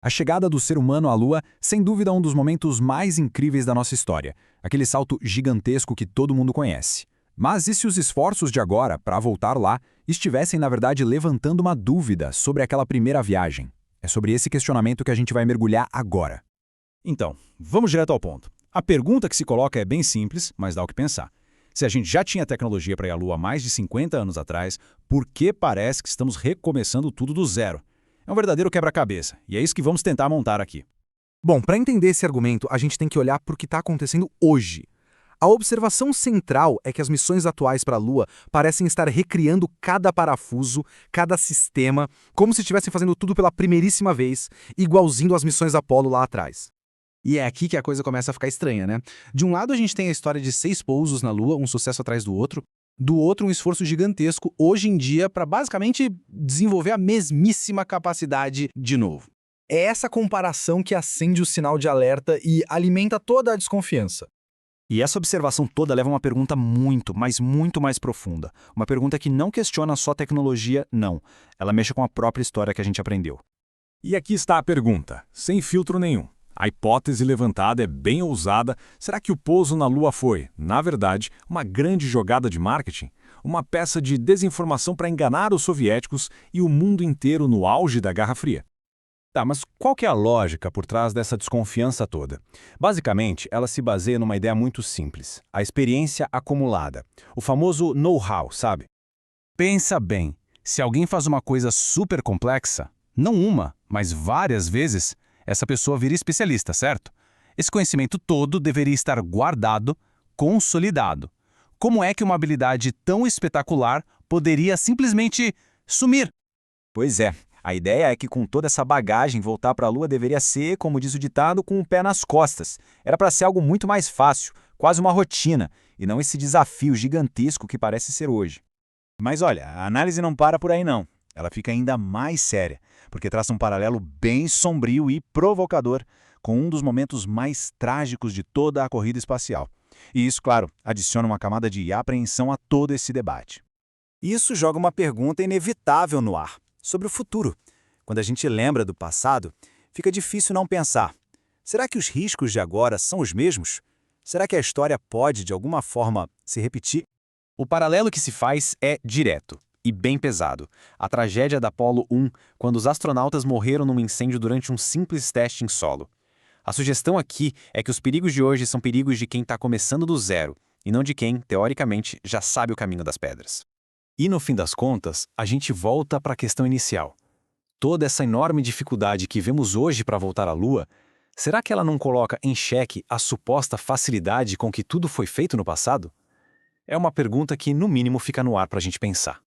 A chegada do ser humano à Lua, sem dúvida, é um dos momentos mais incríveis da nossa história. Aquele salto gigantesco que todo mundo conhece. Mas e se os esforços de agora, para voltar lá, estivessem, na verdade, levantando uma dúvida sobre aquela primeira viagem? É sobre esse questionamento que a gente vai mergulhar agora. Então, vamos direto ao ponto. A pergunta que se coloca é bem simples, mas dá o que pensar. Se a gente já tinha tecnologia para ir à Lua há mais de 50 anos atrás, por que parece que estamos recomeçando tudo do zero? É um verdadeiro quebra-cabeça, e é isso que vamos tentar montar aqui. Bom, para entender esse argumento, a gente tem que olhar para o que está acontecendo hoje. A observação central é que as missões atuais para a Lua parecem estar recriando cada parafuso, cada sistema, como se estivessem fazendo tudo pela primeiríssima vez, igualzinho às missões Apollo lá atrás. E é aqui que a coisa começa a ficar estranha, né? De um lado a gente tem a história de 6 pousos na Lua, um sucesso atrás do outro um esforço gigantesco, hoje em dia, para basicamente desenvolver a mesmíssima capacidade de novo. É essa comparação que acende o sinal de alerta e alimenta toda a desconfiança. E essa observação toda leva a uma pergunta muito, mas muito mais profunda. Uma pergunta que não questiona só a tecnologia, não. Ela mexe com a própria história que a gente aprendeu. E aqui está a pergunta, sem filtro nenhum. A hipótese levantada é bem ousada. Será que o pouso na Lua foi, na verdade, uma grande jogada de marketing? Uma peça de desinformação para enganar os soviéticos e o mundo inteiro no auge da Guerra Fria? Tá, mas qual que é a lógica por trás dessa desconfiança toda? Basicamente, ela se baseia numa ideia muito simples. A experiência acumulada. O famoso know-how, sabe? Pensa bem, se alguém faz uma coisa super complexa, não uma, mas várias vezes, essa pessoa vira especialista, certo? Esse conhecimento todo deveria estar guardado, consolidado. Como é que uma habilidade tão espetacular poderia simplesmente sumir? Pois é, a ideia é que com toda essa bagagem voltar para a Lua deveria ser, como diz o ditado, com o pé nas costas. Era para ser algo muito mais fácil, quase uma rotina, e não esse desafio gigantesco que parece ser hoje. Mas olha, a análise não para por aí não. Ela fica ainda mais séria, porque traça um paralelo bem sombrio e provocador com um dos momentos mais trágicos de toda a corrida espacial. E isso, claro, adiciona uma camada de apreensão a todo esse debate. Isso joga uma pergunta inevitável no ar, sobre o futuro. Quando a gente lembra do passado, fica difícil não pensar. Será que os riscos de agora são os mesmos? Será que a história pode, de alguma forma, se repetir? O paralelo que se faz é direto e bem pesado. A tragédia da Apollo 1, quando os astronautas morreram num incêndio durante um simples teste em solo. A sugestão aqui é que os perigos de hoje são perigos de quem está começando do zero, e não de quem, teoricamente, já sabe o caminho das pedras. E no fim das contas, a gente volta para a questão inicial. Toda essa enorme dificuldade que vemos hoje para voltar à Lua, será que ela não coloca em xeque a suposta facilidade com que tudo foi feito no passado? É uma pergunta que, no mínimo, fica no ar para a gente pensar.